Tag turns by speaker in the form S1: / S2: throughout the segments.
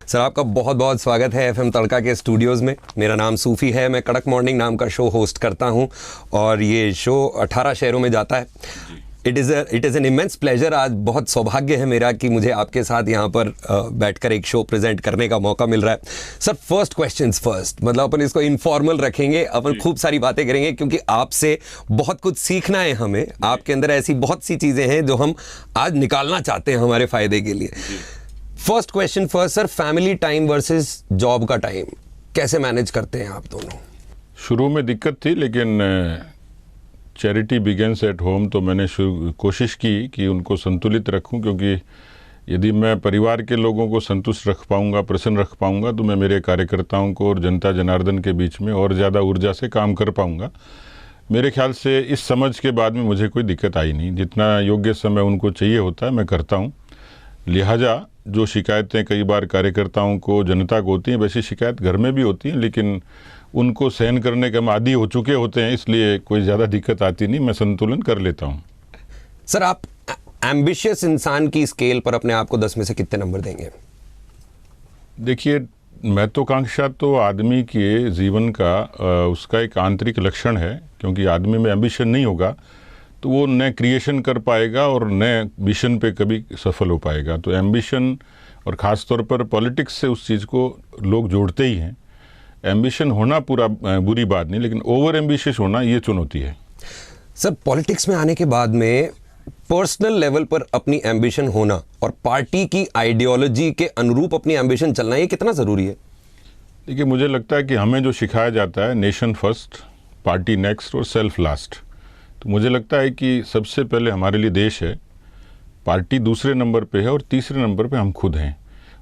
S1: Sir आपका बहुत बहुत स्वागत है एफएम तड़का के स्टूडियोज़ में। मेरा नाम सूफ़ी है, मैं कड़क मॉर्निंग नाम का शो होस्ट करता हूं और ये शो 18 शहरों में जाता है। It is an immense pleasure. आज बहुत सौभाग्य है मेरा कि मुझे आपके साथ यहाँ पर बैठकर एक शो प्रेजेंट करने का मौका मिल रहा है। सर फर्स्ट क्वेश्चंस फर्स्ट, मतलब अपन इसको इनफॉर्मल रखेंगे, अपन खूब सारी बातें करेंगे क्योंकि आपसे बहुत कुछ सीखना है हमें। आपके अंदर ऐसी बहुत सी चीज़ें हैं जो हम आज निकालना चाहते हैं हमारे फ़ायदे के लिए। First question first sir, family time versus job का टाइम कैसे मैनेज करते हैं आप दोनों?
S2: शुरू में दिक्कत थी, लेकिन चैरिटी बिगेन्स एट होम, तो मैंने कोशिश की कि उनको संतुलित रखूं, क्योंकि यदि मैं परिवार के लोगों को संतुष्ट रख पाऊंगा, प्रसन्न रख पाऊंगा, तो मैं मेरे कार्यकर्ताओं को और जनता जनार्दन के बीच में और ज़्यादा ऊर्जा से काम कर पाऊंगा। मेरे ख्याल से इस समझ के बाद में मुझे कोई दिक्कत आई नहीं। जितना योग्य समय उनको चाहिए होता है मैं करता हूँ। लिहाजा जो शिकायतें कई बार कार्यकर्ताओं को, जनता को होती हैं, वैसी शिकायत घर में भी होती हैं, लेकिन उनको सहन करने के हम आदी हो चुके होते हैं, इसलिए कोई ज़्यादा दिक्कत आती नहीं। मैं संतुलन कर लेता हूँ।
S1: सर आप एम्बिशियस इंसान की स्केल पर अपने आप को 10 में से कितने नंबर देंगे?
S2: देखिए, महत्वाकांक्षा तो आदमी के जीवन का उसका एक आंतरिक लक्षण है, क्योंकि आदमी में एम्बिशन नहीं होगा तो वो न क्रिएशन कर पाएगा और न विजन पे कभी सफल हो पाएगा। तो एम्बिशन, और ख़ास तौर पर पॉलिटिक्स से उस चीज़ को लोग जोड़ते ही हैं। एम्बिशन होना पूरा बुरी बात नहीं, लेकिन ओवर एम्बिशियस होना ये चुनौती है।
S1: सर पॉलिटिक्स में आने के बाद में पर्सनल लेवल पर अपनी एम्बिशन होना और पार्टी की आइडियोलॉजी के अनुरूप अपनी एम्बिशन चलना, ये कितना ज़रूरी है?
S2: देखिए, मुझे लगता है कि हमें जो सिखाया जाता है, नेशन फर्स्ट, पार्टी नेक्स्ट और सेल्फ लास्ट, तो मुझे लगता है कि सबसे पहले हमारे लिए देश है, पार्टी दूसरे नंबर पे है और तीसरे नंबर पे हम खुद हैं।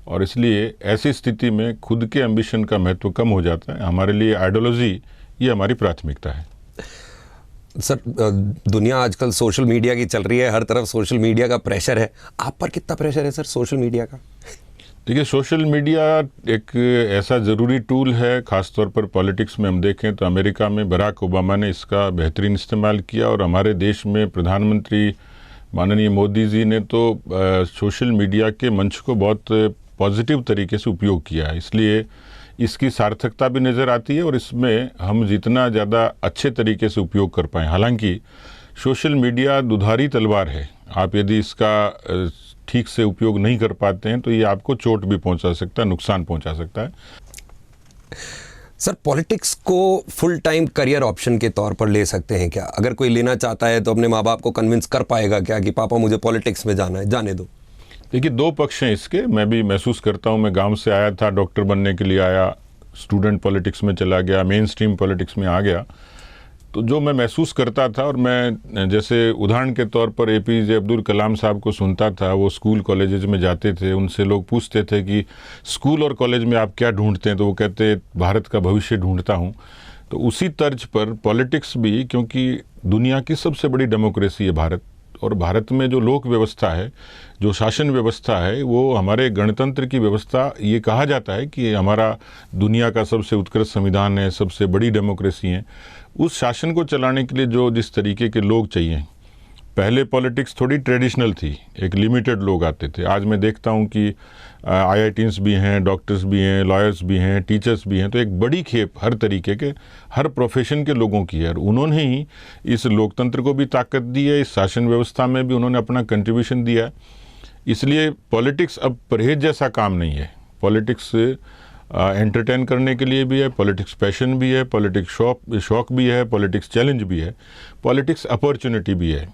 S2: और इसलिए ऐसी स्थिति में खुद के एम्बिशन का महत्व कम हो जाता है। हमारे लिए आइडियोलॉजी ये हमारी प्राथमिकता है।
S1: सर दुनिया आजकल सोशल मीडिया की चल रही है, हर तरफ सोशल मीडिया का प्रेशर है। आप पर कितना प्रेशर है सर सोशल मीडिया का?
S2: देखिए, सोशल मीडिया एक ऐसा ज़रूरी टूल है, ख़ासतौर पर पॉलिटिक्स में हम देखें तो अमेरिका में बराक ओबामा ने इसका बेहतरीन इस्तेमाल किया, और हमारे देश में प्रधानमंत्री माननीय मोदी जी ने तो सोशल मीडिया के मंच को बहुत पॉजिटिव तरीके से उपयोग किया है। इसलिए इसकी सार्थकता भी नज़र आती है और इसमें हम जितना ज़्यादा अच्छे तरीके से उपयोग कर पाएँ। हालांकि सोशल मीडिया दुधारी तलवार है, आप यदि इसका ठीक से उपयोग नहीं कर पाते हैं तो ये आपको चोट भी पहुंचा सकता है, नुकसान पहुंचा सकता है।
S1: सर पॉलिटिक्स को फुल टाइम करियर ऑप्शन के तौर पर ले सकते हैं क्या? अगर कोई लेना चाहता है तो अपने माँ बाप को कन्विंस कर पाएगा क्या कि पापा मुझे पॉलिटिक्स में जाना है, जाने दो?
S2: देखिए, दो पक्ष हैं इसके। मैं भी महसूस करता हूँ, मैं गांव से आया था, डॉक्टर बनने के लिए आया, स्टूडेंट पॉलिटिक्स में चला गया, मेन स्ट्रीम पॉलिटिक्स में आ गया, तो जो मैं महसूस करता था, और मैं जैसे उदाहरण के तौर पर APJ अब्दुल कलाम साहब को सुनता था, वो स्कूल कॉलेजेस में जाते थे, उनसे लोग पूछते थे कि स्कूल और कॉलेज में आप क्या ढूंढते हैं, तो वो कहते भारत का भविष्य ढूंढता हूँ। तो उसी तर्ज पर पॉलिटिक्स भी, क्योंकि दुनिया की सबसे बड़ी डेमोक्रेसी है भारत, और भारत में जो लोक व्यवस्था है, जो शासन व्यवस्था है, वो हमारे गणतंत्र की व्यवस्था, ये कहा जाता है कि हमारा दुनिया का सबसे उत्कृष्ट संविधान है, सबसे बड़ी डेमोक्रेसी है। उस शासन को चलाने के लिए जो जिस तरीके के लोग चाहिए, पहले पॉलिटिक्स थोड़ी ट्रेडिशनल थी, एक लिमिटेड लोग आते थे। आज मैं देखता हूँ कि IITs भी हैं, डॉक्टर्स भी हैं, लॉयर्स भी हैं, टीचर्स भी हैं, तो एक बड़ी खेप हर तरीके के, हर प्रोफेशन के लोगों की है। और उन्होंने ही इस लोकतंत्र को भी ताकत दी है, इस शासन व्यवस्था में भी उन्होंने अपना कंट्रीब्यूशन दिया है। इसलिए पॉलिटिक्स अब परहेज जैसा काम नहीं है। पॉलिटिक्स एंटरटेन करने के लिए भी है, पॉलिटिक्स पैशन भी है, पॉलिटिक्स शौक भी है, पॉलिटिक्स चैलेंज भी है, पॉलिटिक्स अपॉर्चुनिटी भी है।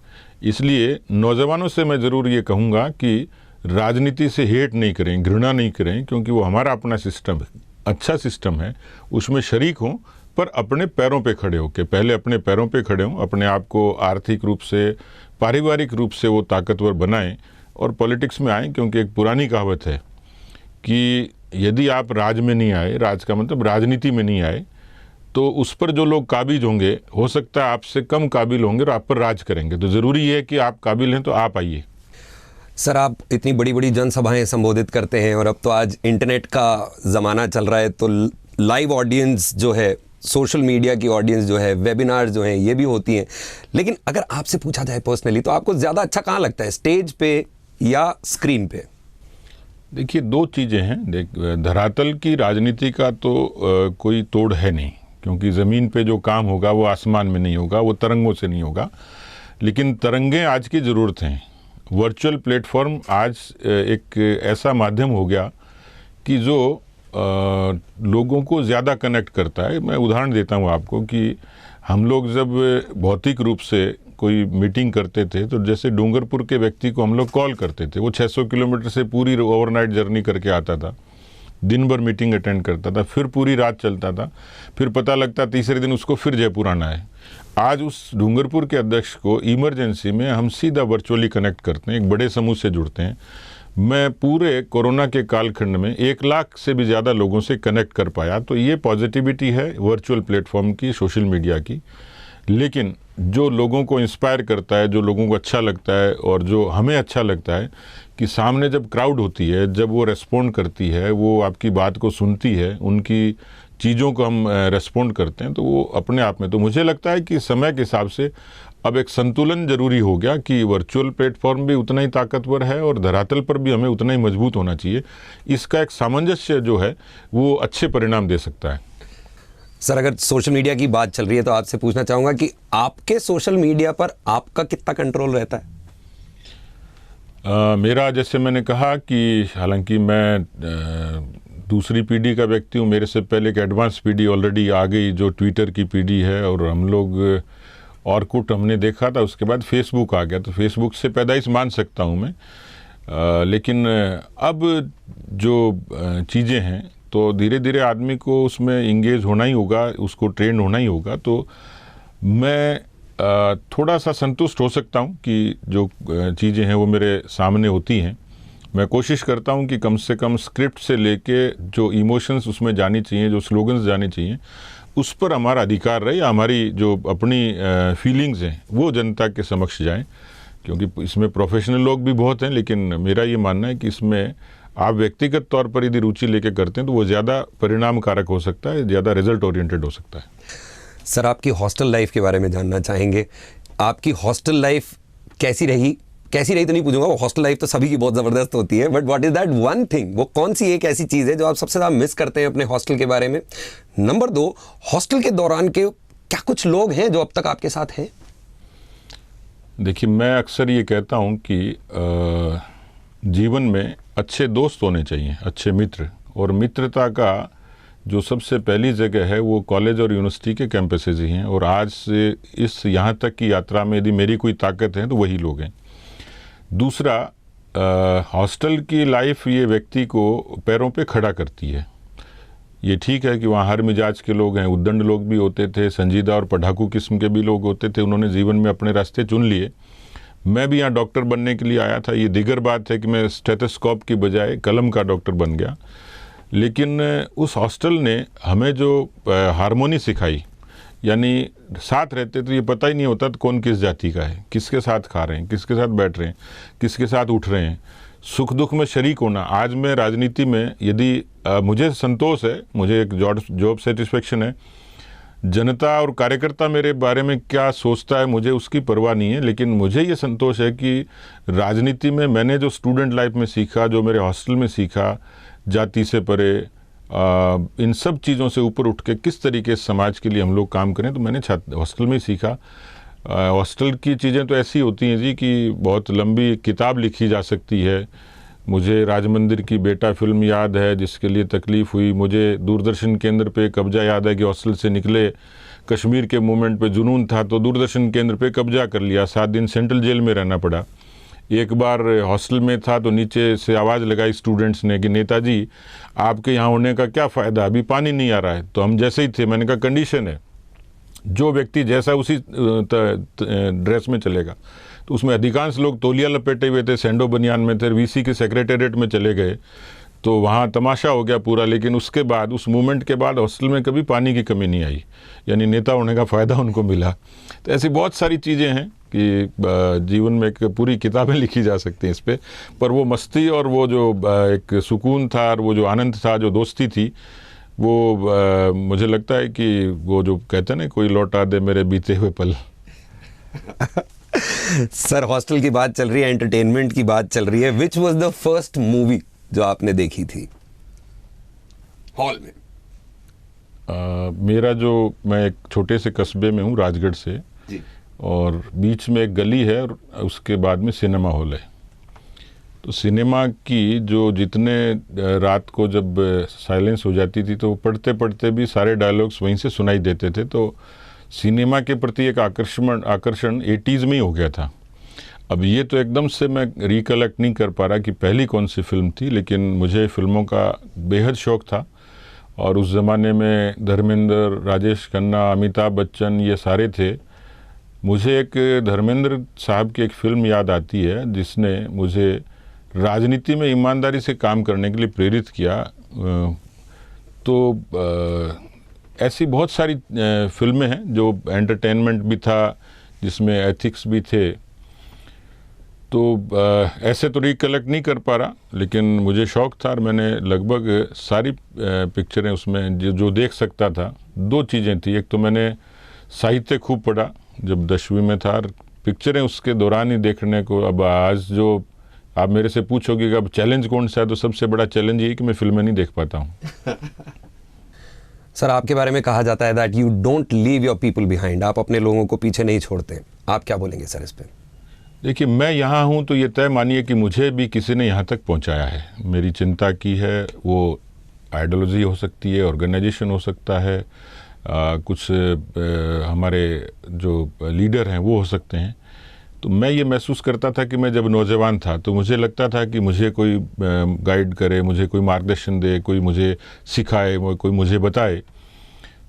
S2: इसलिए नौजवानों से मैं ज़रूर ये कहूँगा कि राजनीति से हेट नहीं करें, घृणा नहीं करें, क्योंकि वो हमारा अपना सिस्टम है, अच्छा सिस्टम है, उसमें शरीक हों, पर अपने पैरों पे खड़े होकर, पहले अपने पैरों पे खड़े हों, अपने आप को आर्थिक रूप से, पारिवारिक रूप से वो ताकतवर बनाएं और पॉलिटिक्स में आएँ। क्योंकि एक पुरानी कहावत है कि यदि आप राज में नहीं आए, राज का मतलब राजनीति में नहीं आए, तो उस पर जो लोग काबिज होंगे, हो सकता है आपसे कम काबिल होंगे और आप पर राज करेंगे। तो ज़रूरी है कि आप काबिल हैं तो आप आइए।
S1: सर आप इतनी बड़ी बड़ी जनसभाएं संबोधित करते हैं और अब तो आज इंटरनेट का ज़माना चल रहा है, तो लाइव ऑडियंस जो है, सोशल मीडिया की ऑडियंस जो है, वेबिनार जो हैं, ये भी होती हैं। लेकिन अगर आपसे पूछा जाए पर्सनली, तो आपको ज़्यादा अच्छा कहाँ लगता है, स्टेज पे या स्क्रीन पे?
S2: देखिए, दो चीज़ें हैं। धरातल की राजनीति का तो कोई तोड़ है नहीं, क्योंकि ज़मीन पे जो काम होगा वो आसमान में नहीं होगा, वो तरंगों से नहीं होगा। लेकिन तरंगें आज की ज़रूरत हैं। वर्चुअल प्लेटफॉर्म आज एक ऐसा माध्यम हो गया कि जो लोगों को ज़्यादा कनेक्ट करता है। मैं उदाहरण देता हूँ आपको कि हम लोग जब भौतिक रूप से कोई मीटिंग करते थे तो जैसे डूंगरपुर के व्यक्ति को हम लोग कॉल करते थे, वो 600 किलोमीटर से पूरी ओवरनाइट जर्नी करके आता था, दिन भर मीटिंग अटेंड करता था, फिर पूरी रात चलता था, फिर पता लगता तीसरे दिन उसको फिर जयपुर आना है। आज उस डूंगरपुर के अध्यक्ष को इमरजेंसी में हम सीधा वर्चुअली कनेक्ट करते हैं, एक बड़े समूह से जुड़ते हैं। मैं पूरे कोरोना के कालखंड में 1 लाख से भी ज़्यादा लोगों से कनेक्ट कर पाया। तो ये पॉजिटिविटी है वर्चुअल प्लेटफॉर्म की, सोशल मीडिया की। लेकिन जो लोगों को इंस्पायर करता है, जो लोगों को अच्छा लगता है और जो हमें अच्छा लगता है कि सामने जब क्राउड होती है, जब वो रेस्पॉन्ड करती है, वो आपकी बात को सुनती है, उनकी चीज़ों को हम रेस्पॉन्ड करते हैं, तो वो अपने आप में, तो मुझे लगता है कि समय के हिसाब से अब एक संतुलन जरूरी हो गया कि वर्चुअल प्लेटफॉर्म भी उतना ही ताकतवर है और धरातल पर भी हमें उतना ही मजबूत होना चाहिए। इसका एक सामंजस्य जो है वो अच्छे परिणाम दे सकता है।
S1: सर, अगर सोशल मीडिया की बात चल रही है तो आपसे पूछना चाहूँगा कि आपके सोशल मीडिया पर आपका कितना कंट्रोल रहता है?
S2: मेरा, जैसे मैंने कहा कि हालांकि मैं दूसरी पीढ़ी का व्यक्ति हूँ, मेरे से पहले एक एडवांस पीढ़ी ऑलरेडी आ गई जो ट्विटर की पीढ़ी है, और हम लोग ऑर्कुट हमने देखा था, उसके बाद फेसबुक आ गया, तो फेसबुक से पैदाइश मान सकता हूँ मैं। लेकिन अब जो चीज़ें हैं तो धीरे धीरे आदमी को उसमें इंगेज होना ही होगा, उसको ट्रेंड होना ही होगा। तो मैं थोड़ा सा संतुष्ट हो सकता हूँ कि जो चीज़ें हैं वो मेरे सामने होती हैं। मैं कोशिश करता हूँ कि कम से कम स्क्रिप्ट से लेके जो इमोशंस उसमें जानी चाहिए, जो स्लोगन्स जाने चाहिए, उस पर हमारा अधिकार रहे, हमारी जो अपनी फीलिंग्स हैं वो जनता के समक्ष जाएं। क्योंकि इसमें प्रोफेशनल लोग भी बहुत हैं, लेकिन मेरा ये मानना है कि इसमें आप व्यक्तिगत तौर पर यदि रुचि लेके करते हैं तो वो ज़्यादा परिणाम कारक हो सकता है, ज़्यादा रिजल्ट ओरिएंटेड हो सकता है।
S1: सर, आपकी हॉस्टल लाइफ के बारे में जानना चाहेंगे। आपकी हॉस्टल लाइफ कैसी रही? कैसी रही तो नहीं पूछूंगा, वो हॉस्टल लाइफ तो सभी की बहुत ज़बरदस्त होती है, but what is that one thing, वो कौन सी एक ऐसी चीज़ है जो आप सबसे ज़्यादा मिस करते हैं अपने हॉस्टल के बारे में? नंबर 2, हॉस्टल के दौरान के क्या कुछ लोग हैं जो अब तक आपके साथ हैं?
S2: देखिए, मैं अक्सर ये कहता हूँ कि जीवन में अच्छे दोस्त होने चाहिए, अच्छे मित्र, और मित्रता का जो सबसे पहली जगह है वो कॉलेज और यूनिवर्सिटी के कैंपसेज ही हैं। और आज से इस यहाँ तक की यात्रा में यदि मेरी कोई ताकत है तो वही लोग हैं। दूसरा, हॉस्टल की लाइफ ये व्यक्ति को पैरों पे खड़ा करती है। ये ठीक है कि वहाँ हर मिजाज के लोग हैं, उद्दंड लोग भी होते थे, संजीदा और पढ़ाकू किस्म के भी लोग होते थे, उन्होंने जीवन में अपने रास्ते चुन लिए। मैं भी यहाँ डॉक्टर बनने के लिए आया था, ये दिगर बात है कि मैं स्टेथोस्कोप की बजाय कलम का डॉक्टर बन गया। लेकिन उस हॉस्टल ने हमें जो हारमोनी सिखाई, यानी साथ रहते तो ये पता ही नहीं होता तो कौन किस जाति का है, किसके साथ खा रहे हैं, किसके साथ बैठ रहे हैं, किसके साथ उठ रहे हैं, सुख दुख में शरीक होना। आज मैं राजनीति में यदि मुझे संतोष है, मुझे एक जॉब सेटिस्फेक्शन है, जनता और कार्यकर्ता मेरे बारे में क्या सोचता है मुझे उसकी परवाह नहीं है, लेकिन मुझे ये संतोष है कि राजनीति में मैंने जो स्टूडेंट लाइफ में सीखा, जो मेरे हॉस्टल में सीखा, जाति से परे, इन सब चीज़ों से ऊपर उठ के किस तरीके से समाज के लिए हम लोग काम करें, तो मैंने हॉस्टल में ही सीखा। हॉस्टल की चीज़ें तो ऐसी होती हैं जी कि बहुत लंबी किताब लिखी जा सकती है। मुझे राजमंदिर की बेटा फिल्म याद है जिसके लिए तकलीफ़ हुई। मुझे दूरदर्शन केंद्र पे कब्जा याद है कि हॉस्टल से निकले, कश्मीर के मूवमेंट पे जुनून था तो दूरदर्शन केंद्र पे कब्जा कर लिया, 7 दिन सेंट्रल जेल में रहना पड़ा। एक बार हॉस्टल में था तो नीचे से आवाज़ लगाई स्टूडेंट्स ने कि नेताजी आपके यहाँ होने का क्या फ़ायदा, अभी पानी नहीं आ रहा है। तो हम जैसे ही थे, मैंने कहा कंडीशन है, जो व्यक्ति जैसा उसी ड्रेस में चलेगा। तो उसमें अधिकांश लोग तौलिया लपेटे हुए थे, सैंडो बनियान में थे, वीसी के सेक्रेटेरिएट में चले गए, तो वहाँ तमाशा हो गया पूरा। लेकिन उसके बाद, उस मूवमेंट के बाद हॉस्टल में कभी पानी की कमी नहीं आई, यानी नेता होने का फ़ायदा उनको मिला। तो ऐसी बहुत सारी चीज़ें हैं कि जीवन में एक पूरी किताबें लिखी जा सकती हैं इस पर वो मस्ती और वो जो एक सुकून था और वो जो आनंद था, जो दोस्ती थी, वो मुझे लगता है कि वो जो कहते हैं ना, कोई लौटा दे मेरे बीते हुए पल।
S1: सर, हॉस्टल की बात चल रही है, एंटरटेनमेंट की बात चल रही है। Which was the first movie जो आपने देखी थी हॉल में?
S2: मैं एक छोटे से कस्बे में हूँ, राजगढ़ से
S1: जी।
S2: और बीच में एक गली है और उसके बाद में सिनेमा हॉल है। तो सिनेमा की जो जितने रात को जब साइलेंस हो जाती थी तो पढ़ते पढ़ते भी सारे डायलॉग्स वहीं से सुनाई देते थे। तो सिनेमा के प्रति एक आकर्षण 80s में ही हो गया था। अब ये तो एकदम से मैं रिकलेक्ट नहीं कर पा रहा कि पहली कौन सी फिल्म थी, लेकिन मुझे फिल्मों का बेहद शौक़ था। और उस ज़माने में धर्मेंद्र, राजेश खन्ना, अमिताभ बच्चन ये सारे थे। मुझे एक धर्मेंद्र साहब की एक फ़िल्म याद आती है जिसने मुझे राजनीति में ईमानदारी से काम करने के लिए प्रेरित किया। ऐसी बहुत सारी फिल्में हैं जो एंटरटेनमेंट भी था, जिसमें एथिक्स भी थे। तो ऐसे तो रिकलेक्ट नहीं कर पा रहा, लेकिन मुझे शौक़ था और मैंने लगभग सारी पिक्चरें उसमें जो देख सकता था। दो चीज़ें थी, एक तो मैंने साहित्य खूब पढ़ा जब 10वीं में था, और पिक्चरें उसके दौरान ही देखने को। अब आज जो आप मेरे से पूछोगे कि अब चैलेंज कौन सा है, तो सबसे बड़ा चैलेंज ये कि मैं फिल्में नहीं देख पाता हूँ।
S1: सर, आपके बारे में कहा जाता है that you don't leave your people behind, आप अपने लोगों को पीछे नहीं छोड़ते। आप क्या बोलेंगे सर इस पर?
S2: देखिए, मैं यहाँ हूँ तो ये तय मानिए कि मुझे भी किसी ने यहाँ तक पहुँचाया है। मेरी चिंता की है, वो आइडियोलॉजी हो सकती है, ऑर्गेनाइजेशन हो सकता है, कुछ हमारे जो लीडर हैं वो हो सकते हैं। तो मैं ये महसूस करता था कि मैं जब नौजवान था तो मुझे लगता था कि मुझे कोई गाइड करे, मुझे कोई मार्गदर्शन दे, कोई मुझे सिखाए, कोई मुझे बताए।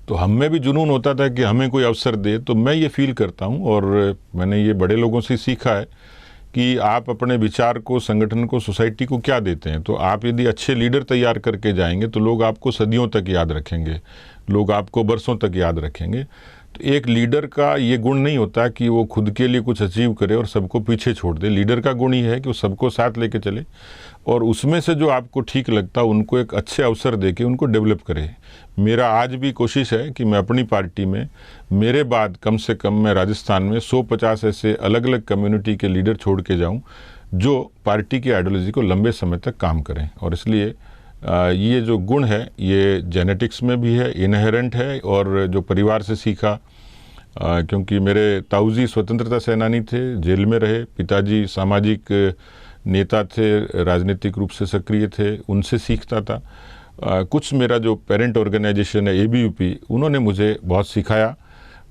S2: तो हम में भी जुनून होता था कि हमें कोई अवसर दे। तो मैं ये फील करता हूँ, और मैंने ये बड़े लोगों से सीखा है कि आप अपने विचार को, संगठन को, सोसाइटी को क्या देते हैं। तो आप यदि अच्छे लीडर तैयार करके जाएंगे तो लोग आपको सदियों तक याद रखेंगे, लोग आपको बरसों तक याद रखेंगे। तो एक लीडर का ये गुण नहीं होता कि वो खुद के लिए कुछ अचीव करे और सबको पीछे छोड़ दे। लीडर का गुण ही है कि वो सबको साथ लेके चले, और उसमें से जो आपको ठीक लगता उनको एक अच्छे अवसर देके उनको डेवलप करे। मेरा आज भी कोशिश है कि मैं अपनी पार्टी में मेरे बाद कम से कम मैं राजस्थान में 150 ऐसे अलग अलग कम्युनिटी के लीडर छोड़ के जाऊं जो पार्टी की आइडियोलॉजी को लंबे समय तक काम करें। और इसलिए ये जो गुण है ये जेनेटिक्स में भी है, इनहेरेंट है, और जो परिवार से सीखा, क्योंकि मेरे ताऊजी स्वतंत्रता सेनानी थे, जेल में रहे, पिताजी सामाजिक नेता थे, राजनीतिक रूप से सक्रिय थे, उनसे सीखता था। कुछ मेरा जो पेरेंट ऑर्गेनाइजेशन है ABUP, उन्होंने मुझे बहुत सिखाया,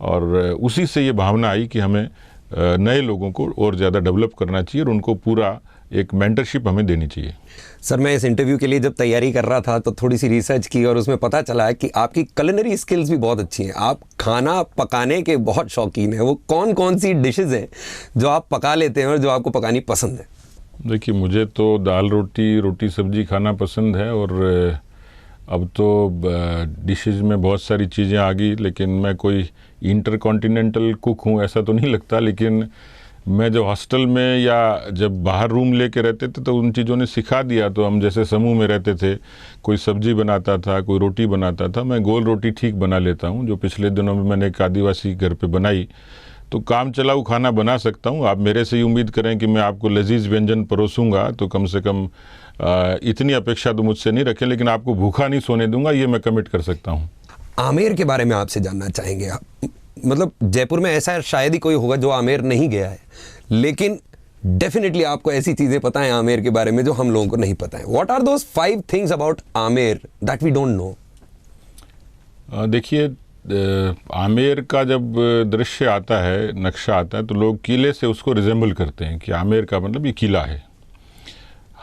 S2: और उसी से ये भावना आई कि हमें नए लोगों को और ज़्यादा डेवलप करना चाहिए और उनको पूरा एक मेंटरशिप हमें देनी चाहिए।
S1: सर, मैं इस इंटरव्यू के लिए जब तैयारी कर रहा था तो थोड़ी सी रिसर्च की और उसमें पता चला है कि आपकी कुलिनरी स्किल्स भी बहुत अच्छी हैं। आप खाना पकाने के बहुत शौकीन हैं। वो कौन कौन सी डिशेस हैं जो आप पका लेते हैं और जो आपको पकानी पसंद है?
S2: देखिए, मुझे तो दाल रोटी सब्जी खाना पसंद है, और अब तो डिशेज़ में बहुत सारी चीज़ें आ गई, लेकिन मैं कोई इंटरकॉन्टिनेंटल कुक हूँ ऐसा तो नहीं लगता। लेकिन मैं जो हॉस्टल में या जब बाहर रूम लेके रहते थे तो उन चीज़ों ने सिखा दिया। तो हम जैसे समूह में रहते थे, कोई सब्जी बनाता था, कोई रोटी बनाता था। मैं गोल रोटी ठीक बना लेता हूँ, जो पिछले दिनों में मैंने एक आदिवासी घर पे बनाई। तो काम चलाऊ खाना बना सकता हूँ। आप मेरे से ही उम्मीद करें कि मैं आपको लजीज व्यंजन परोसूंगा तो कम से कम इतनी अपेक्षा तो मुझसे नहीं रखें, लेकिन आपको भूखा नहीं सोने दूंगा, ये मैं कमिट कर सकता हूँ।
S1: आमेर के बारे में आपसे जानना चाहेंगे। आप मतलब जयपुर में ऐसा शायद ही कोई होगा जो आमेर नहीं गया है, लेकिन डेफिनेटली आपको ऐसी चीज़ें पता हैं आमेर के बारे में जो हम लोगों को नहीं पता है। What are those 5 things about Amer that we don't know?
S2: देखिए, आमेर का जब दृश्य आता है, नक्शा आता है, तो लोग किले से उसको रिजेंबल करते हैं कि आमेर का मतलब ये किला है।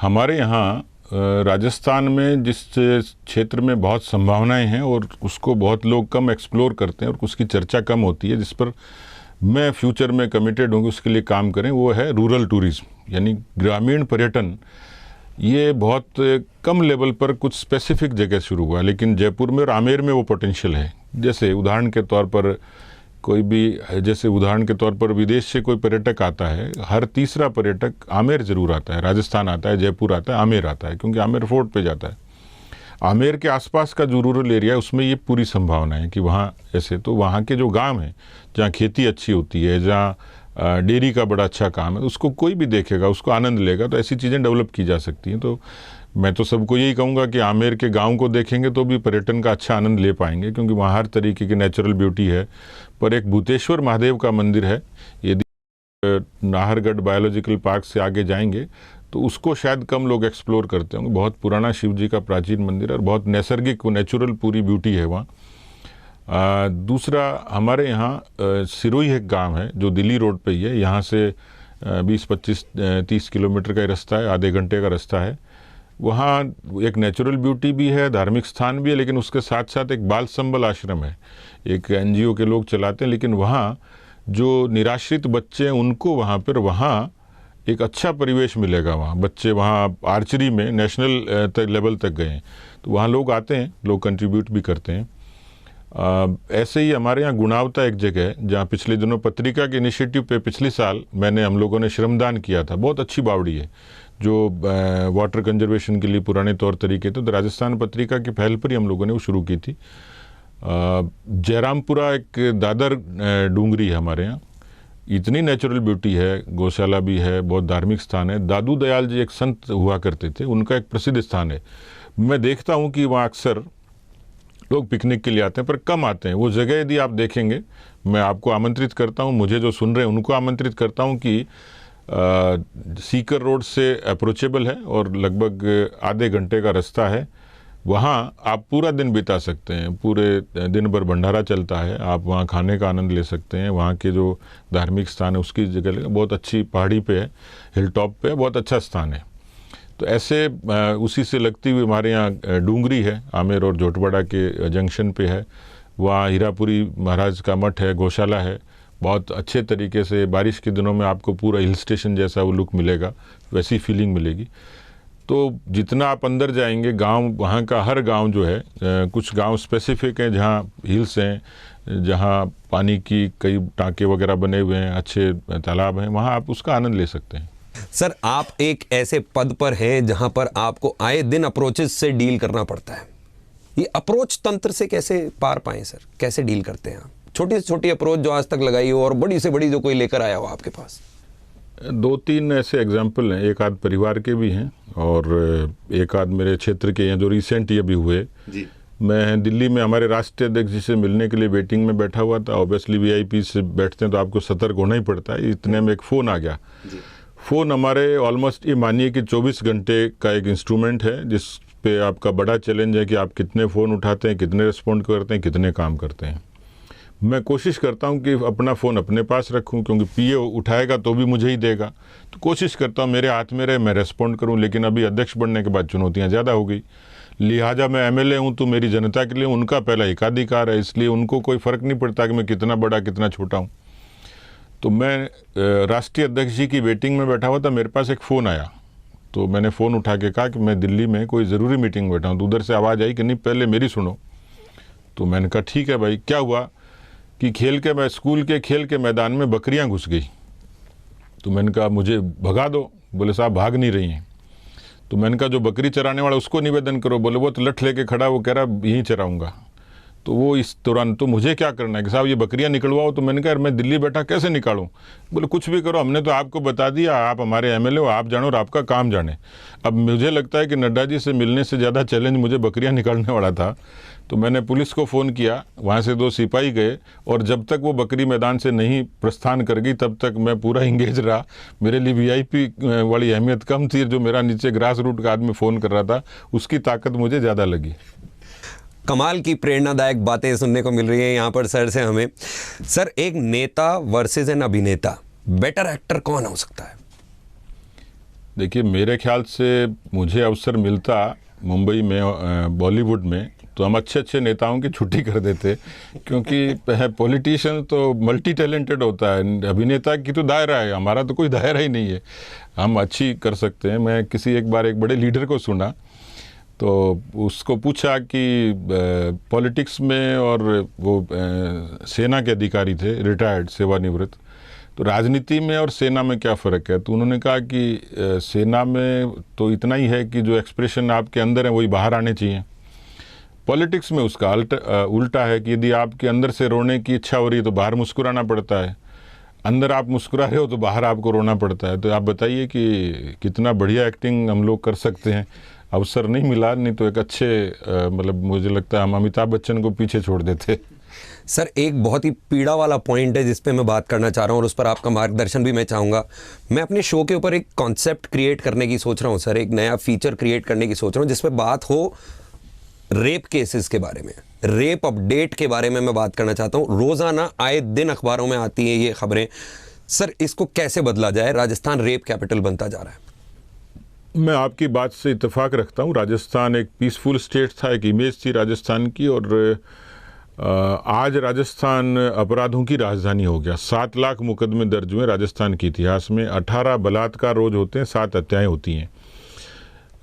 S2: हमारे यहाँ राजस्थान में जिस क्षेत्र में बहुत संभावनाएं हैं और उसको बहुत लोग कम एक्सप्लोर करते हैं और उसकी चर्चा कम होती है, जिस पर मैं फ्यूचर में कमिटेड हूँ कि उसके लिए काम करें, वो है रूरल टूरिज्म, यानी ग्रामीण पर्यटन। ये बहुत कम लेवल पर कुछ स्पेसिफिक जगह शुरू हुआ, लेकिन जयपुर में और आमेर में वो पोटेंशियल है। जैसे उदाहरण के तौर पर विदेश से कोई पर्यटक आता है, हर तीसरा पर्यटक आमेर ज़रूर आता है। राजस्थान आता है, जयपुर आता है, आमेर आता है, क्योंकि आमेर फोर्ट पे जाता है। आमेर के आसपास का जो रूरल एरिया है उसमें ये पूरी संभावना है कि वहाँ ऐसे तो वहाँ के जो गांव हैं जहाँ खेती अच्छी होती है, जहाँ डेयरी का बड़ा अच्छा काम है, उसको कोई भी देखेगा, उसको आनंद लेगा। तो ऐसी चीज़ें डेवलप की जा सकती हैं। तो मैं तो सबको यही कहूँगा कि आमेर के गांव को देखेंगे तो भी पर्यटन का अच्छा आनंद ले पाएंगे, क्योंकि वहाँ हर तरीके की नेचुरल ब्यूटी है। पर एक भूतेश्वर महादेव का मंदिर है, यदि नाहरगढ़ बायोलॉजिकल पार्क से आगे जाएंगे तो उसको शायद कम लोग एक्सप्लोर करते होंगे। बहुत पुराना शिव जी का प्राचीन मंदिर है और बहुत नैसर्गिक नेचुरल पूरी ब्यूटी है वहाँ। दूसरा, हमारे यहाँ सिरोही एक गांव है जो दिल्ली रोड पे ही है, यहाँ से 20-25-30 किलोमीटर का रास्ता है, आधे घंटे का रास्ता है। वहाँ एक नेचुरल ब्यूटी भी है, धार्मिक स्थान भी है, लेकिन उसके साथ साथ एक बाल संबल आश्रम है, एक NGO के लोग चलाते हैं। लेकिन वहाँ जो निराश्रित बच्चे हैं उनको वहाँ एक अच्छा परिवेश मिलेगा। वहाँ बच्चे वहाँ आर्चरी में नेशनल लेवल तक गए हैं, तो वहाँ लोग आते हैं, लोग कंट्रीब्यूट भी करते हैं। ऐसे ही हमारे यहाँ गुणावता एक जगह है जहाँ पिछले दिनों पत्रिका के इनिशिएटिव पे पिछले साल हम लोगों ने श्रमदान किया था। बहुत अच्छी बावड़ी है जो वाटर कंजर्वेशन के लिए पुराने तौर तरीके थे, तो राजस्थान पत्रिका की पहल पर ही हम लोगों ने वो शुरू की थी। जयरामपुरा एक दादर डूंगरी है हमारे यहाँ, इतनी नेचुरल ब्यूटी है, गौशाला भी है, बहुत धार्मिक स्थान है। दादू दयाल जी एक संत हुआ करते थे, उनका एक प्रसिद्ध स्थान है। मैं देखता हूँ कि वहाँ अक्सर लोग पिकनिक के लिए आते हैं, पर कम आते हैं। वो जगह यदि आप देखेंगे, मैं आपको आमंत्रित करता हूँ, मुझे जो सुन रहे हैं उनको आमंत्रित करता हूँ कि सीकर रोड से अप्रोचेबल है और लगभग आधे घंटे का रास्ता है। वहाँ आप पूरा दिन बिता सकते हैं, पूरे दिन भर भंडारा चलता है, आप वहाँ खाने का आनंद ले सकते हैं। वहाँ के जो धार्मिक स्थान है उसकी जगह बहुत अच्छी पहाड़ी पे है, हिल टॉप पे है, बहुत अच्छा स्थान है। तो ऐसे उसी से लगती हुई हमारे यहाँ डूंगरी है, आमेर और जोटवाड़ा के जंक्शन पे है। वहाँ हीरापुरी महाराज का मठ है, गौशाला है, बहुत अच्छे तरीके से बारिश के दिनों में आपको पूरा हिल स्टेशन जैसा वो लुक मिलेगा, वैसी फीलिंग मिलेगी। तो जितना आप अंदर जाएंगे, गांव, वहाँ का हर गांव जो है, कुछ गांव स्पेसिफिक हैं जहाँ हिल्स हैं, जहाँ पानी की कई टाँके वगैरह बने हुए हैं, अच्छे तालाब हैं, वहाँ आप उसका आनंद ले सकते हैं।
S1: सर, आप एक ऐसे पद पर हैं जहां पर आपको आए दिन अप्रोचेस से डील करना पड़ता है। ये अप्रोच तंत्र से कैसे पार पाएं सर, कैसे डील करते हैं आप? छोटी से छोटी अप्रोच जो आज तक लगाई हो और बड़ी से बड़ी जो कोई लेकर आया हो आपके पास।
S2: 2-3 ऐसे एग्जाम्पल हैं, एक आध परिवार के भी हैं और एक आध मेरे क्षेत्र के हैं जो रिसेंट ये भी हुए जी। मैं दिल्ली में हमारे राष्ट्रीय अध्यक्ष जी से मिलने के लिए वेटिंग में बैठा हुआ था। ऑब्वियसली VIP से बैठते हैं तो आपको सतर्क होना ही पड़ता है। इतने में एक फ़ोन आ गया जी। फ़ोन हमारे ऑलमोस्ट ये मानिए कि 24 घंटे का एक इंस्ट्रूमेंट है जिस पे आपका बड़ा चैलेंज है कि आप कितने फ़ोन उठाते हैं, कितने रिस्पॉन्ड करते हैं, कितने काम करते हैं। मैं कोशिश करता हूं कि अपना फ़ोन अपने पास रखूं, क्योंकि PA उठाएगा तो भी मुझे ही देगा, तो कोशिश करता हूं मेरे हाथ में रहे, मैं रेस्पॉन्ड करूं। लेकिन अभी अध्यक्ष बनने के बाद चुनौतियां ज़्यादा हो गई, लिहाजा मैं MLA हूं तो मेरी जनता के लिए उनका पहला एकाधिकार है, इसलिए उनको कोई फ़र्क नहीं पड़ता कि मैं कितना बड़ा कितना छोटा हूँ। तो मैं राष्ट्रीय अध्यक्ष जी की वेटिंग में बैठा हुआ था, मेरे पास एक फ़ोन आया, तो मैंने फ़ोन उठा के कहा कि मैं दिल्ली में कोई ज़रूरी मीटिंग में बैठा हूँ। तो उधर से आवाज़ आई कि नहीं पहले मेरी सुनो। तो मैंने कहा ठीक है भाई, क्या हुआ कि मैं स्कूल के खेल के मैदान में बकरियां घुस गई। तो मैंने कहा मुझे भगा दो। बोले साहब भाग नहीं रही हैं। तो मैंने कहा जो बकरी चराने वाला उसको निवेदन करो। बोले वो तो लठ लेके खड़ा, वो कह रहा यहीं चराऊंगा। तो वो इस दौरान तो मुझे क्या करना है कि साहब ये बकरियां निकलवाओ। तो मैंने कहा मैं दिल्ली बैठा कैसे निकालूं? बोले कुछ भी करो, हमने तो आपको बता दिया, आप हमारे MLA हो, आप जानो और आपका काम जाने। अब मुझे लगता है कि नड्डा जी से मिलने से ज़्यादा चैलेंज मुझे बकरियां निकालने वाला था। तो मैंने पुलिस को फ़ोन किया, वहाँ से 2 सिपाही गए और जब तक वो बकरी मैदान से नहीं प्रस्थान कर गई तब तक मैं पूरा इंगेज रहा। मेरे लिए VIP वाली अहमियत कम थी, जो मेरा नीचे ग्रास रूट का आदमी फ़ोन कर रहा था उसकी ताकत मुझे ज़्यादा लगी।
S1: कमाल की प्रेरणादायक बातें सुनने को मिल रही हैं यहाँ पर सर से हमें। सर, एक नेता वर्सेस एन अभिनेता, बेटर एक्टर कौन हो सकता है?
S2: देखिए, मेरे ख्याल से मुझे अवसर मिलता मुंबई में, बॉलीवुड में, तो हम अच्छे अच्छे नेताओं की छुट्टी कर देते, क्योंकि पॉलिटिशियन तो मल्टी टैलेंटेड होता है, अभिनेता की तो दायरा है, हमारा तो कोई दायरा ही नहीं है, हम अच्छी कर सकते हैं। मैं एक बार एक बड़े लीडर को सुना, तो उसको पूछा कि पॉलिटिक्स में, और वो सेना के अधिकारी थे, रिटायर्ड, सेवानिवृत्त, तो राजनीति में और सेना में क्या फ़र्क है? तो उन्होंने कहा कि सेना में तो इतना ही है कि जो एक्सप्रेशन आपके अंदर है वही बाहर आने चाहिए। पॉलिटिक्स में उसका उल्टा है कि यदि आपके अंदर से रोने की इच्छा हो रही है तो बाहर मुस्कुराना पड़ता है, अंदर आप मुस्कुरा रहे हो तो बाहर आपको रोना पड़ता है। तो आप बताइए कि कितना बढ़िया एक्टिंग हम लोग कर सकते हैं अवसर नहीं मिला, नहीं तो एक अच्छे मतलब मुझे लगता है हम अमिताभ बच्चन को पीछे छोड़ देते।
S1: सर एक बहुत ही पीड़ा वाला पॉइंट है जिस पे मैं बात करना चाह रहा हूँ और उस पर आपका मार्गदर्शन भी मैं चाहूँगा। मैं अपने शो के ऊपर एक कॉन्सेप्ट क्रिएट करने की सोच रहा हूँ सर, एक नया फीचर क्रिएट करने की सोच रहा हूँ जिस पे बात हो रेप केसेस के बारे में, रेप अपडेट के बारे में मैं बात करना चाहता हूँ। रोज़ाना आए दिन अखबारों में आती हैं ये खबरें। सर इसको कैसे बदला जाए? राजस्थान रेप कैपिटल बनता जा रहा है।
S2: मैं आपकी बात से इत्तेफाक रखता हूँ। राजस्थान एक पीसफुल स्टेट था, एक इमेज थी राजस्थान की, और आज राजस्थान अपराधों की राजधानी हो गया। 7 लाख मुकदमे दर्ज हुए राजस्थान के इतिहास में। 18 बलात्कार रोज होते हैं, 7 हत्याएं होती हैं।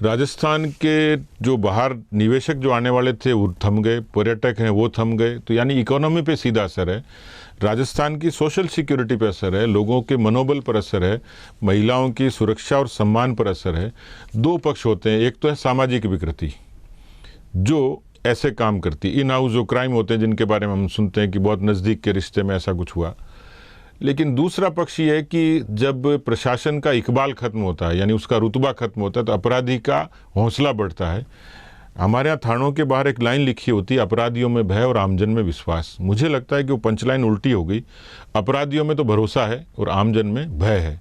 S2: राजस्थान के जो बाहर निवेशक जो आने वाले थे वो थम गए, पर्यटक हैं वो थम गए। तो यानी इकोनॉमी पे सीधा असर है, राजस्थान की सोशल सिक्योरिटी पे असर है, लोगों के मनोबल पर असर है, महिलाओं की सुरक्षा और सम्मान पर असर है। 2 पक्ष होते हैं, एक तो है सामाजिक विकृति जो ऐसे काम करती, इन हाउस जो क्राइम होते हैं जिनके बारे में हम सुनते हैं कि बहुत नज़दीक के रिश्ते में ऐसा कुछ हुआ। लेकिन दूसरा पक्ष ये है कि जब प्रशासन का इकबाल खत्म होता है, यानी उसका रुतबा खत्म होता है, तो अपराधी का हौसला बढ़ता है। हमारे यहाँ थानों के बाहर एक लाइन लिखी होती है, अपराधियों में भय और आमजन में विश्वास। मुझे लगता है कि वो पंचलाइन उल्टी हो गई। अपराधियों में तो भरोसा है और आमजन में भय है।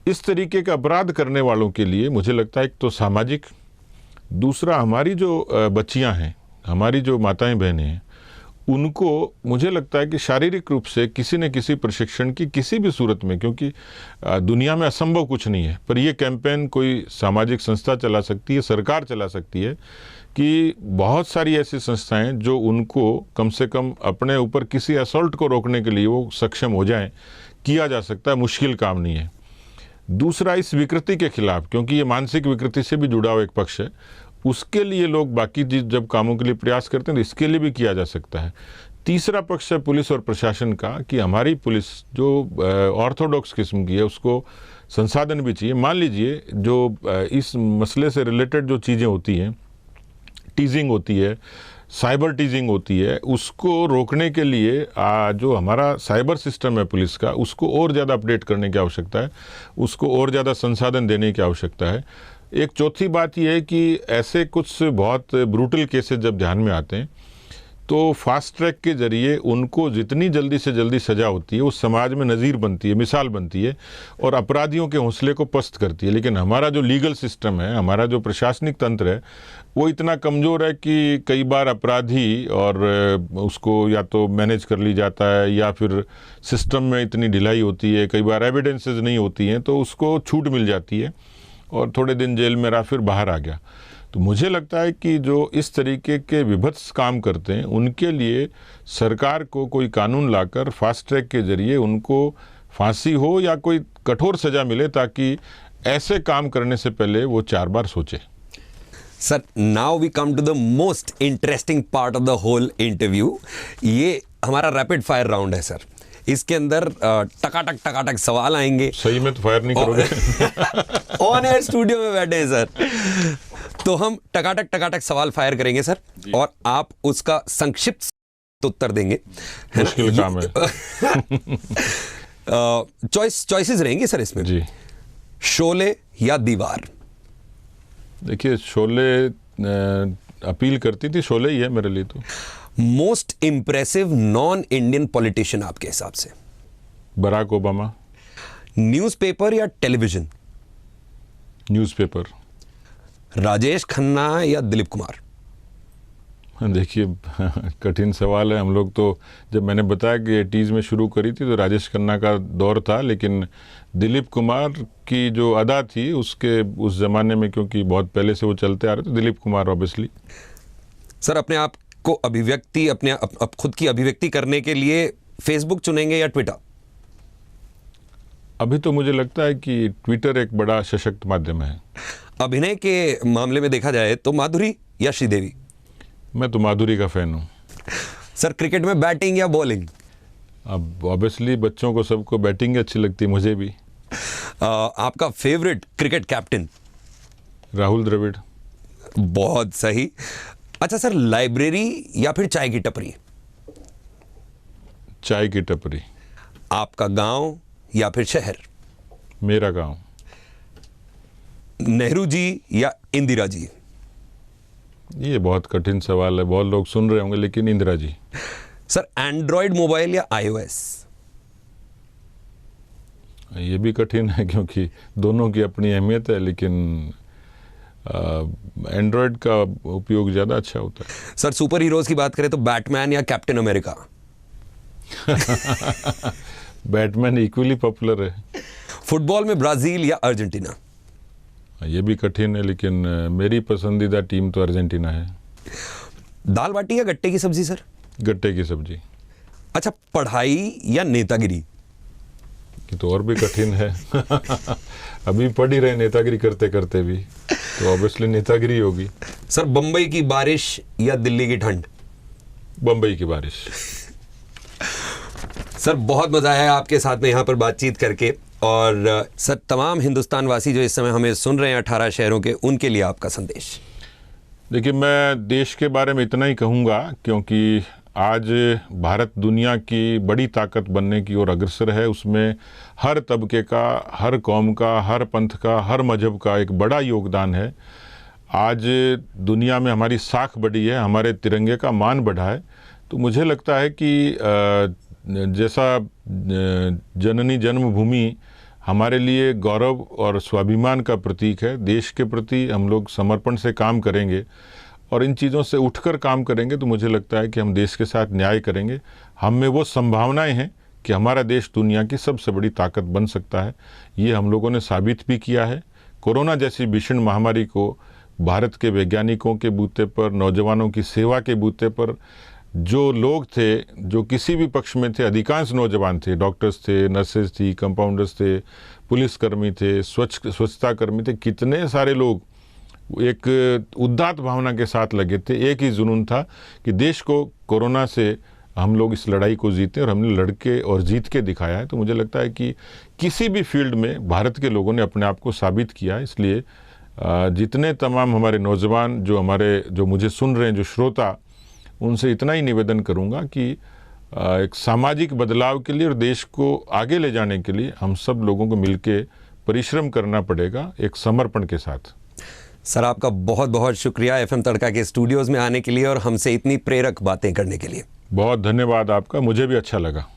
S2: इस तरीके का अपराध करने वालों के लिए मुझे लगता है एक तो सामाजिक, दूसरा हमारी जो बच्चियां हैं, हमारी जो माताएं बहनें हैं, उनको मुझे लगता है कि शारीरिक रूप से किसी न किसी प्रशिक्षण की किसी भी सूरत में, क्योंकि दुनिया में असंभव कुछ नहीं है, पर यह कैंपेन कोई सामाजिक संस्था चला सकती है, सरकार चला सकती है कि बहुत सारी ऐसी संस्थाएं जो उनको कम से कम अपने ऊपर किसी असॉल्ट को रोकने के लिए वो सक्षम हो जाएं। किया जा सकता है, मुश्किल काम नहीं है। दूसरा, इस विकृति के खिलाफ, क्योंकि ये मानसिक विकृति से भी जुड़ा हुआ एक पक्ष है, उसके लिए लोग बाकी जब कामों के लिए प्रयास करते हैं तो इसके लिए भी किया जा सकता है। तीसरा पक्ष है पुलिस और प्रशासन का, कि हमारी पुलिस जो ऑर्थोडॉक्स किस्म की है उसको संसाधन भी चाहिए। मान लीजिए जो इस मसले से रिलेटेड जो चीज़ें होती हैं, टीजिंग होती है, साइबर टीजिंग होती है, उसको रोकने के लिए जो हमारा साइबर सिस्टम है पुलिस का, उसको और ज़्यादा अपडेट करने की आवश्यकता है, उसको और ज़्यादा संसाधन देने की आवश्यकता है। एक चौथी बात यह है कि ऐसे कुछ बहुत ब्रूटल केसेस जब ध्यान में आते हैं तो फास्ट ट्रैक के जरिए उनको जितनी जल्दी से जल्दी सज़ा होती है, वो समाज में नज़ीर बनती है, मिसाल बनती है और अपराधियों के हौसले को पस्त करती है। लेकिन हमारा जो लीगल सिस्टम है, हमारा जो प्रशासनिक तंत्र है, वो इतना कमज़ोर है कि कई बार अपराधी और उसको या तो मैनेज कर ली जाता है या फिर सिस्टम में इतनी ढिलाई होती है, कई बार एविडेंसेस नहीं होती हैं तो उसको छूट मिल जाती है और थोड़े दिन जेल में रहा, फिर बाहर आ गया। तो मुझे लगता है कि जो इस तरीके के विभत्स काम करते हैं उनके लिए सरकार को कोई कानून लाकर फास्ट ट्रैक के जरिए उनको फांसी हो या कोई कठोर सज़ा मिले, ताकि ऐसे काम करने से पहले वो 4 बार सोचे।
S1: Sir now we come to the most interesting part of the whole interview. ये हमारा रैपिड फायर राउंड है सर। इसके अंदर टकाटक सवाल आएंगे।
S2: सही में तो फायर नहीं करोगे?
S1: ऑन एयर स्टूडियो में बैठे हैं सर, तो हम टकाटक सवाल फायर करेंगे सर और आप उसका संक्षिप्त उत्तर देंगे।
S2: मुश्किल काम है।
S1: चॉइसेस रहेंगे सर इसमें
S2: जी।
S1: शोले या दीवार?
S2: देखिए, शोले अपील करती थी, शोले ही है मेरे लिए तो।
S1: Most impressive non Indian politician आपके हिसाब से?
S2: Barack Obama.
S1: न्यूज़पेपर या टेलीविजन?
S2: न्यूज़पेपर।
S1: राजेश खन्ना या दिलीप कुमार?
S2: देखिए, कठिन सवाल है। हम लोग तो, जब मैंने बताया कि 80s में शुरू करी थी तो राजेश खन्ना का दौर था, लेकिन दिलीप कुमार की जो अदा थी उसके उस ज़माने में, क्योंकि बहुत पहले से वो चलते आ रहे, तो दिलीप कुमार ऑब्वियसली।
S1: सर अपने आप को अभिव्यक्ति, अपने खुद की अभिव्यक्ति करने के लिए फेसबुक चुनेंगे या ट्विटर?
S2: अभी तो मुझे लगता है कि ट्विटर एक बड़ा सशक्त माध्यम है।
S1: अभिनय के मामले में देखा जाए तो माधुरी या श्रीदेवी?
S2: मैं तो माधुरी का फैन हूँ।
S1: सर क्रिकेट में बैटिंग या बॉलिंग?
S2: अब ऑब्वियसली बच्चों को सबको बैटिंग अच्छी लगती है, मुझे भी।
S1: आपका favourite cricket captain?
S2: Rahul Dravid.
S1: बहुत सही। अच्छा सर, लाइब्रेरी या फिर चाय की टपरी?
S2: चाय की टपरी।
S1: आपका गांव या फिर शहर?
S2: मेरा गांव।
S1: नेहरू जी या इंदिरा जी?
S2: ये बहुत कठिन सवाल है, बहुत लोग सुन रहे होंगे, लेकिन Indira ji.
S1: Sir Android mobile या iOS?
S2: ये भी कठिन है क्योंकि दोनों की अपनी अहमियत है, लेकिन एंड्रॉयड का उपयोग ज़्यादा अच्छा होता है।
S1: सर सुपर हीरोज की बात करें तो बैटमैन या captain America?
S2: Batman equally popular है।
S1: फुटबॉल में ब्राजील या अर्जेंटीना?
S2: ये भी कठिन है, लेकिन मेरी पसंदीदा टीम तो अर्जेंटीना है।
S1: दाल बाटी या गट्टे की सब्जी सर?
S2: गट्टे की सब्जी।
S1: अच्छा, पढ़ाई या नेतागिरी?
S2: ये तो और भी कठिन है। अभी पढ़ ही रहे नेतागिरी करते करते भी, तो ऑब्वियसली नेतागिरी होगी।
S1: सर बंबई की बारिश या दिल्ली की ठंड?
S2: बंबई की बारिश।
S1: सर बहुत मजा आया आपके साथ में यहाँ पर बातचीत करके। और सर तमाम हिंदुस्तान वासी जो इस समय हमें सुन रहे हैं 18 शहरों के, उनके लिए आपका संदेश?
S2: देखिए, मैं देश के बारे में इतना ही कहूँगा, क्योंकि आज भारत दुनिया की बड़ी ताकत बनने की ओर अग्रसर है। उसमें हर तबके का, हर कौम का, हर पंथ का, हर मजहब का एक बड़ा योगदान है। आज दुनिया में हमारी साख बढ़ी है, हमारे तिरंगे का मान बढ़ा है। तो मुझे लगता है कि जैसा जननी जन्मभूमि हमारे लिए गौरव और स्वाभिमान का प्रतीक है, देश के प्रति हम लोग समर्पण से काम करेंगे और इन चीज़ों से उठकर काम करेंगे, तो मुझे लगता है कि हम देश के साथ न्याय करेंगे। हम में वो संभावनाएं हैं कि हमारा देश दुनिया की सबसे बड़ी ताकत बन सकता है। ये हम लोगों ने साबित भी किया है। कोरोना जैसी भीषण महामारी को भारत के वैज्ञानिकों के बूते पर, नौजवानों की सेवा के बूते पर जो लोग थे, जो किसी भी पक्ष में थे, अधिकांश नौजवान थे, डॉक्टर्स थे, नर्सेज थी, कंपाउंडर्स थे, पुलिसकर्मी थे, स्वच्छता कर्मी थे, कितने सारे लोग एक उदात्त भावना के साथ लगे थे। एक ही जुनून था कि देश को कोरोना से हम लोग इस लड़ाई को जीते, और हमने लड़के और जीत के दिखाया है। तो मुझे लगता है कि किसी भी फील्ड में भारत के लोगों ने अपने आप को साबित किया है। इसलिए जितने तमाम हमारे नौजवान जो मुझे सुन रहे हैं, जो श्रोता, उनसे इतना ही निवेदन करूंगा कि एक सामाजिक बदलाव के लिए और देश को आगे ले जाने के लिए हम सब लोगों को मिलकर परिश्रम करना पड़ेगा, एक समर्पण के साथ।
S1: सर आपका बहुत बहुत शुक्रिया एफएम तड़का के स्टूडियोज में आने के लिए और हमसे इतनी प्रेरक बातें करने के लिए।
S2: बहुत धन्यवाद आपका, मुझे भी अच्छा लगा।